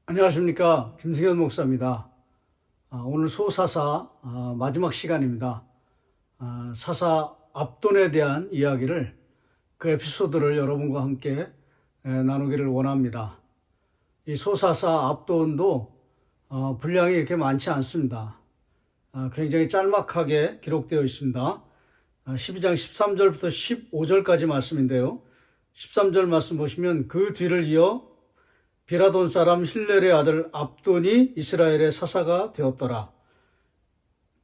안녕하십니까. 김승현 목사입니다. 오늘 소사사 마지막 시간입니다. 사사 압돈에 대한 이야기를, 그 에피소드를 여러분과 함께 나누기를 원합니다. 이 소사사 압돈도 분량이 이렇게 많지 않습니다. 굉장히 짤막하게 기록되어 있습니다. 12장 13절부터 15절까지 말씀인데요. 13절 말씀 보시면, 그 뒤를 이어 비라돈 사람 힐렐의 아들 압돈이 이스라엘의 사사가 되었더라.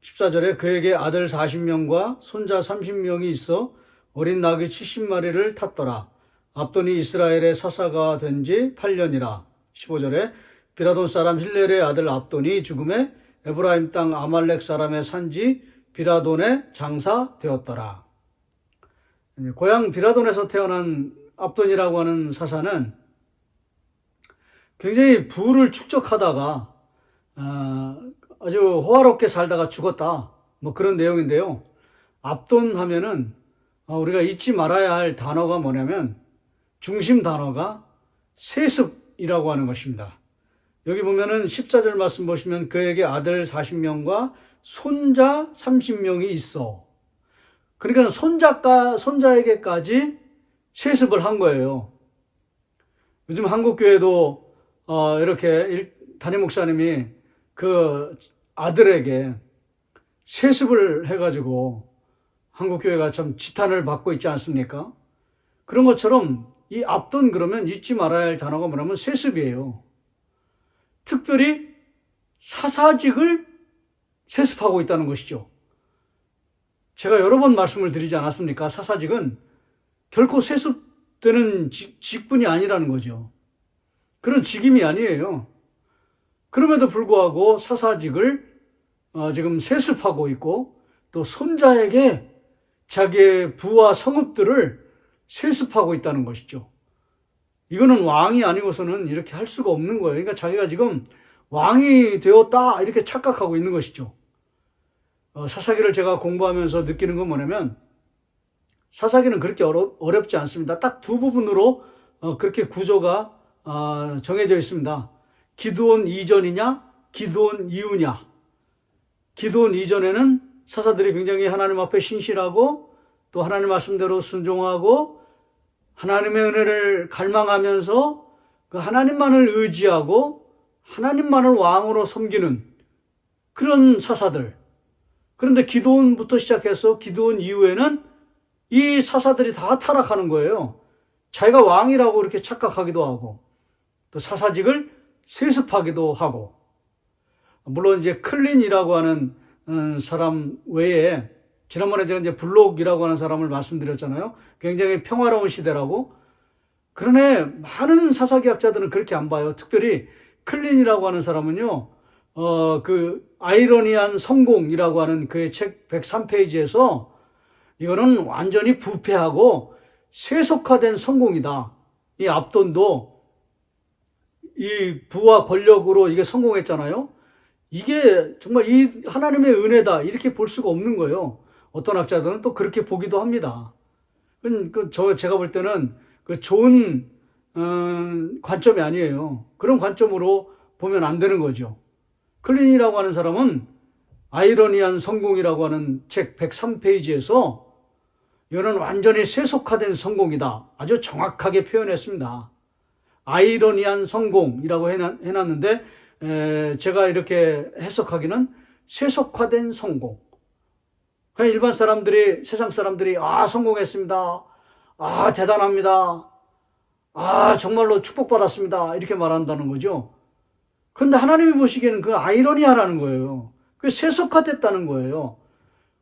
14절에 그에게 아들 40명과 손자 30명이 있어 어린 나귀 70마리를 탔더라. 압돈이 이스라엘의 사사가 된 지 8년이라. 15절에 비라돈 사람 힐렐의 아들 압돈이 죽음에 에브라임 땅 아말렉 사람의 산지 비라돈에 장사되었더라. 고향 비라돈에서 태어난 압돈이라고 하는 사사는 굉장히 부를 축적하다가 아주 호화롭게 살다가 죽었다, 뭐 그런 내용인데요. 압돈 하면은 우리가 잊지 말아야 할 단어가 뭐냐면, 중심 단어가 세습이라고 하는 것입니다. 여기 보면은 14절 말씀 보시면, 그에게 아들 40명과 손자 30명이 있어. 그러니까 손자에게까지 세습을 한 거예요. 요즘 한국교회도 이렇게 담임 목사님이 그 아들에게 세습을 해가지고 한국교회가 참 지탄을 받고 있지 않습니까? 그런 것처럼 이 압돈, 그러면 잊지 말아야 할 단어가 뭐냐면 세습이에요. 특별히 사사직을 세습하고 있다는 것이죠. 제가 여러 번 말씀을 드리지 않았습니까? 사사직은 결코 세습되는 직분이 아니라는 거죠. 그런 직임이 아니에요. 그럼에도 불구하고 사사직을 지금 세습하고 있고, 또 손자에게 자기의 부와 성읍들을 세습하고 있다는 것이죠. 이거는 왕이 아니고서는 이렇게 할 수가 없는 거예요. 그러니까 자기가 지금 왕이 되었다, 이렇게 착각하고 있는 것이죠. 사사기를 제가 공부하면서 느끼는 건 뭐냐면, 사사기는 그렇게 어렵지 않습니다. 딱 두 부분으로 그렇게 구조가 정해져 있습니다. 기드온 이전이냐, 기드온 이후냐. 기드온 이전에는 사사들이 굉장히 하나님 앞에 신실하고, 또 하나님 말씀대로 순종하고, 하나님의 은혜를 갈망하면서 그 하나님만을 의지하고 하나님만을 왕으로 섬기는 그런 사사들. 그런데 기드온부터 시작해서 기드온 이후에는 이 사사들이 다 타락하는 거예요. 자기가 왕이라고 이렇게 착각하기도 하고, 또 사사직을 세습하기도 하고. 물론 이제 클린이라고 하는 사람 외에, 지난번에 제가 이제 블록이라고 하는 사람을 말씀드렸잖아요. 굉장히 평화로운 시대라고. 그러나 많은 사사기학자들은 그렇게 안 봐요. 특별히 클린이라고 하는 사람은요, 그 아이러니한 성공이라고 하는 그의 책 103페이지에서 이거는 완전히 부패하고 세속화된 성공이다. 이 압돈도 이 부와 권력으로 이게 성공했잖아요. 이게 정말 이 하나님의 은혜다, 이렇게 볼 수가 없는 거예요. 어떤 학자들은 또 그렇게 보기도 합니다. 제가 볼 때는 그 좋은 관점이 아니에요. 그런 관점으로 보면 안 되는 거죠. 클린이라고 하는 사람은 아이러니한 성공이라고 하는 책 103페이지에서 이거는 완전히 세속화된 성공이다, 아주 정확하게 표현했습니다. 아이러니한 성공이라고 해놨는데, 제가 이렇게 해석하기는 세속화된 성공. 그냥 일반 사람들이, 세상 사람들이 성공했습니다, 대단합니다, 정말로 축복받았습니다, 이렇게 말한다는 거죠. 그런데 하나님이 보시기에는 그 아이러니하라는 거예요. 그 세속화됐다는 거예요.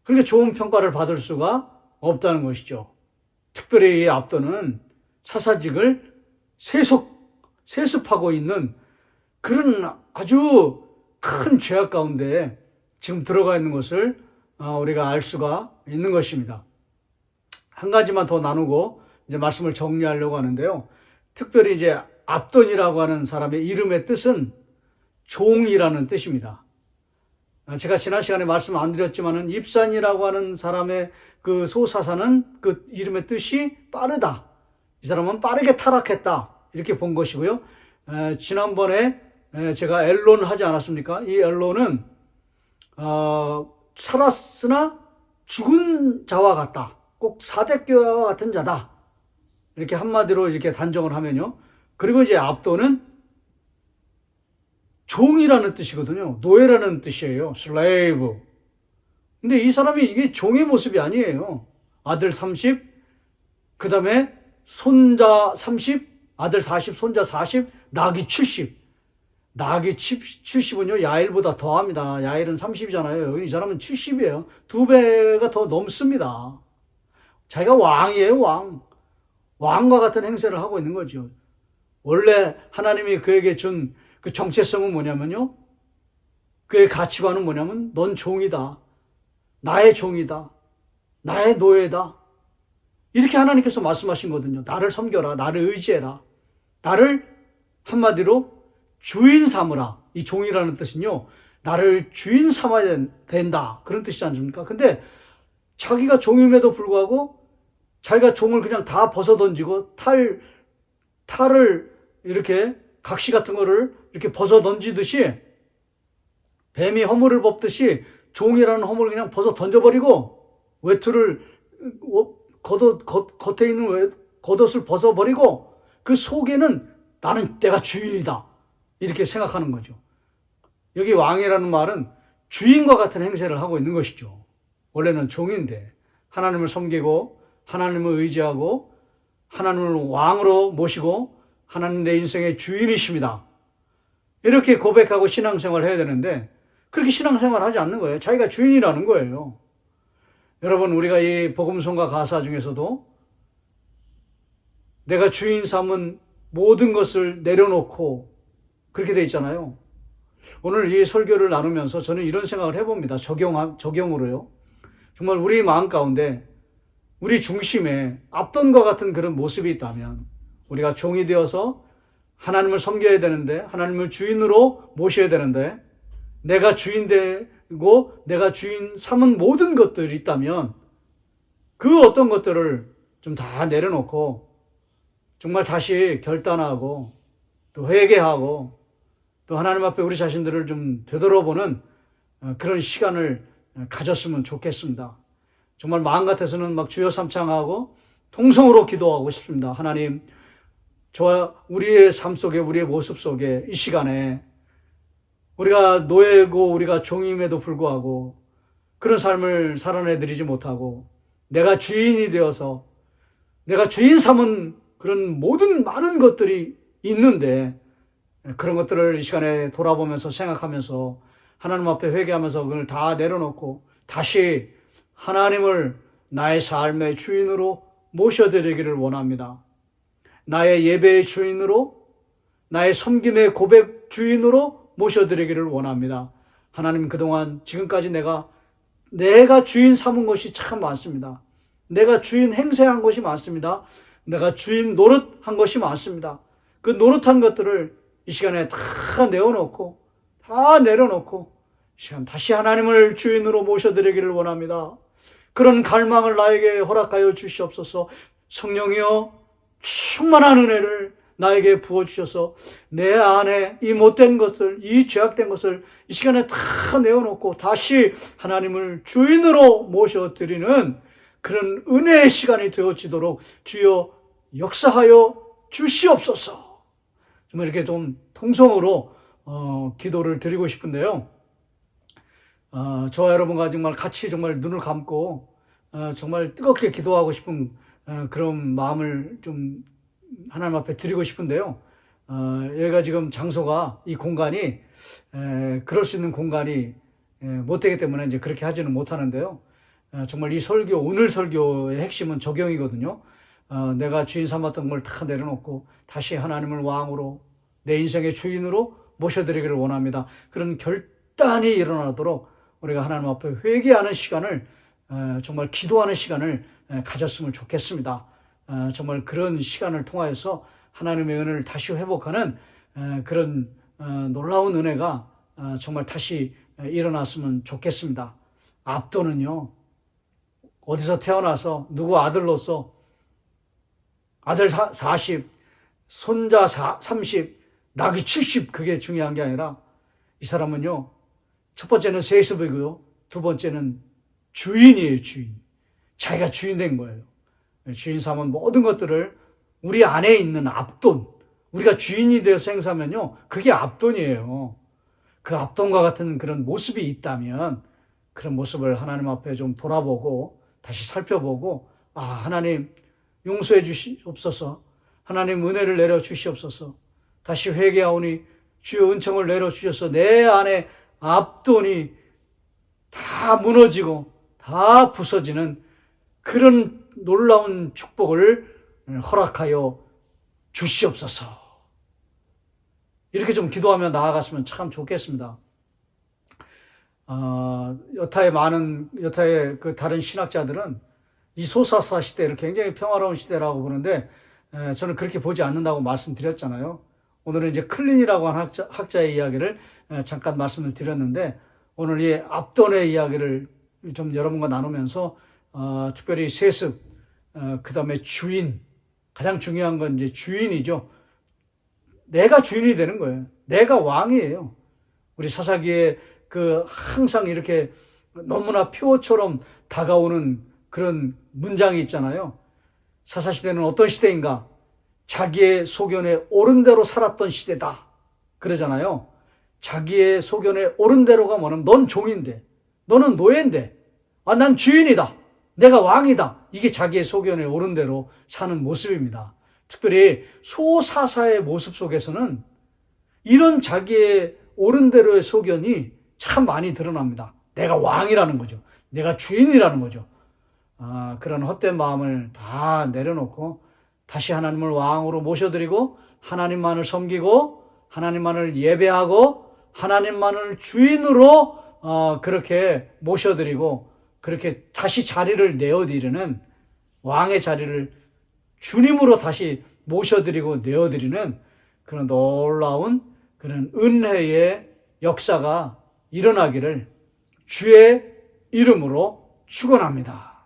그러니까 좋은 평가를 받을 수가 없다는 것이죠. 특별히 이 압돈은 사사직을 세습하고 있는 그런 아주 큰 죄악 가운데 지금 들어가 있는 것을 우리가 알 수가 있는 것입니다. 한 가지만 더 나누고 이제 말씀을 정리하려고 하는데요. 특별히 이제 압돈이라고 하는 사람의 이름의 뜻은 종이라는 뜻입니다. 제가 지난 시간에 말씀 안 드렸지만은 입산이라고 하는 사람의 그 소사사는 그 이름의 뜻이 빠르다. 이 사람은 빠르게 타락했다, 이렇게 본 것이고요. 지난번에 제가 엘론 하지 않았습니까? 이 엘론은 살았으나 죽은 자와 같다. 꼭 사대교회와 같은 자다. 이렇게 한마디로 이렇게 단정을 하면요. 그리고 이제 압도는 종이라는 뜻이거든요. 노예라는 뜻이에요. slave. 근데 이 사람이 이게 종의 모습이 아니에요. 아들 30, 그 다음에 손자 30, 아들 40, 손자 40, 낙이 70. 낙이 70은요, 야일보다 더합니다. 야일은 30이잖아요. 이 사람은 70이에요. 2배가 더 넘습니다. 자기가 왕이에요, 왕. 왕과 같은 행세를 하고 있는 거죠. 원래 하나님이 그에게 준 그 정체성은 뭐냐면요. 그의 가치관은 뭐냐면, 넌 종이다. 나의 종이다. 나의 노예다. 이렇게 하나님께서 말씀하신 거거든요. 나를 섬겨라. 나를 의지해라. 나를 한마디로 주인 삼으라. 이 종이라는 뜻은요. 나를 주인 삼아야 된다. 그런 뜻이지 않습니까? 근데 자기가 종임에도 불구하고 자기가 종을 그냥 다 벗어던지고 탈을 이렇게 각시 같은 거를 이렇게 벗어던지듯이 뱀이 허물을 뽑듯이 종이라는 허물을 그냥 벗어 던져버리고 외투를 겉에 있는 겉옷을 벗어버리고 그 속에는 나는 내가 주인이다. 이렇게 생각하는 거죠. 여기 왕이라는 말은 주인과 같은 행세를 하고 있는 것이죠. 원래는 종인데 하나님을 섬기고 하나님을 의지하고 하나님을 왕으로 모시고 하나님 내 인생의 주인이십니다. 이렇게 고백하고 신앙생활을 해야 되는데 그렇게 신앙생활을 하지 않는 거예요. 자기가 주인이라는 거예요. 여러분, 우리가 이 복음성가 가사 중에서도 내가 주인 삼은 모든 것을 내려놓고 그렇게 돼 있잖아요. 오늘 이 설교를 나누면서 저는 이런 생각을 해봅니다. 적용으로요. 정말 우리 마음 가운데 우리 중심에 압돈과 같은 그런 모습이 있다면 우리가 종이 되어서 하나님을 섬겨야 되는데 하나님을 주인으로 모셔야 되는데 내가 주인 되고 내가 주인 삼은 모든 것들이 있다면 그 어떤 것들을 좀 다 내려놓고 정말 다시 결단하고 또 회개하고 또 하나님 앞에 우리 자신들을 좀 되돌아보는 그런 시간을 가졌으면 좋겠습니다. 정말 마음 같아서는 막 주여 삼창하고 통성으로 기도하고 싶습니다. 하나님, 저와 우리의 삶 속에 우리의 모습 속에 이 시간에 우리가 노예고 우리가 종임에도 불구하고 그런 삶을 살아내드리지 못하고 내가 주인이 되어서 내가 주인 삼은 그런 모든 많은 것들이 있는데 그런 것들을 이 시간에 돌아보면서 생각하면서 하나님 앞에 회개하면서 그걸 다 내려놓고 다시 하나님을 나의 삶의 주인으로 모셔드리기를 원합니다. 나의 예배의 주인으로 나의 섬김의 고백 주인으로 모셔드리기를 원합니다. 하나님, 그동안 지금까지 내가 주인 삼은 것이 참 많습니다. 내가 주인 행세한 것이 많습니다. 내가 주인 노릇한 것이 많습니다. 그 노릇한 것들을 이 시간에 다 내려놓고 시간 다시 하나님을 주인으로 모셔드리기를 원합니다. 그런 갈망을 나에게 허락하여 주시옵소서. 성령이여, 충만한 은혜를 나에게 부어주셔서 내 안에 이 못된 것을, 이 죄악된 것을 이 시간에 다 내어놓고 다시 하나님을 주인으로 모셔드리는 그런 은혜의 시간이 되어지도록 주여 역사하여 주시옵소서. 정말 이렇게 좀 통성으로 기도를 드리고 싶은데요. 저와 여러분과 정말 같이 정말 눈을 감고 정말 뜨겁게 기도하고 싶은 그런 마음을 좀 하나님 앞에 드리고 싶은데요. 여기가 지금 장소가 이 공간이 그럴 수 있는 공간이 못 되기 때문에 이제 그렇게 하지는 못하는데요. 정말 이 설교, 오늘 설교의 핵심은 적용이거든요. 내가 주인 삼았던 걸 다 내려놓고 다시 하나님을 왕으로 내 인생의 주인으로 모셔드리기를 원합니다. 그런 결단이 일어나도록 우리가 하나님 앞에 회개하는 시간을 정말 기도하는 시간을 가졌으면 좋겠습니다. 정말 그런 시간을 통하여서 하나님의 은혜를 다시 회복하는 그런 놀라운 은혜가 정말 다시 일어났으면 좋겠습니다. 압도는요, 어디서 태어나서 누구 아들로서 아들 40, 손자 30, 나이 70 그게 중요한 게 아니라 이 사람은요. 첫 번째는 세습이고요. 두 번째는 주인이에요. 주인. 자기가 주인 된 거예요. 주인 삼은 모든 것들을 우리 안에 있는 앞돈, 우리가 주인이 되어서 행사하면요. 그게 앞돈이에요. 그 앞돈과 같은 그런 모습이 있다면 그런 모습을 하나님 앞에 좀 돌아보고 다시 살펴보고 하나님 용서해 주시옵소서. 하나님 은혜를 내려 주시옵소서. 다시 회개하오니 주여 은총을 내려 주셔서 내 안에 앞돈이 다 무너지고 다 부서지는 그런 놀라운 축복을 허락하여 주시옵소서. 이렇게 좀 기도하며 나아갔으면 참 좋겠습니다. 여타의 그 다른 신학자들은 이 소사사 시대를 굉장히 평화로운 시대라고 보는데 저는 그렇게 보지 않는다고 말씀드렸잖아요. 오늘은 이제 클린이라고 하는 학자의 이야기를 잠깐 말씀을 드렸는데 오늘 이 압돈의 이야기를 좀 여러분과 나누면서 특별히 세습, 그 다음에 주인, 가장 중요한 건 이제 주인이죠. 내가 주인이 되는 거예요. 내가 왕이에요. 우리 사사기에 그 항상 이렇게 너무나 표어처럼 다가오는 그런 문장이 있잖아요. 사사시대는 어떤 시대인가? 자기의 소견에 옳은 대로 살았던 시대다. 그러잖아요. 자기의 소견에 옳은 대로가 뭐냐면 넌 종인데, 너는 노예인데, 난 주인이다. 내가 왕이다. 이게 자기의 소견에 옳은 대로 사는 모습입니다. 특별히 소사사의 모습 속에서는 이런 자기의 옳은 대로의 소견이 참 많이 드러납니다. 내가 왕이라는 거죠. 내가 주인이라는 거죠. 그런 헛된 마음을 다 내려놓고 다시 하나님을 왕으로 모셔드리고 하나님만을 섬기고 하나님만을 예배하고 하나님만을 주인으로 그렇게 모셔드리고 그렇게 다시 자리를 내어드리는 왕의 자리를 주님으로 다시 모셔드리고 내어드리는 그런 놀라운 그런 은혜의 역사가 일어나기를 주의 이름으로 축원합니다.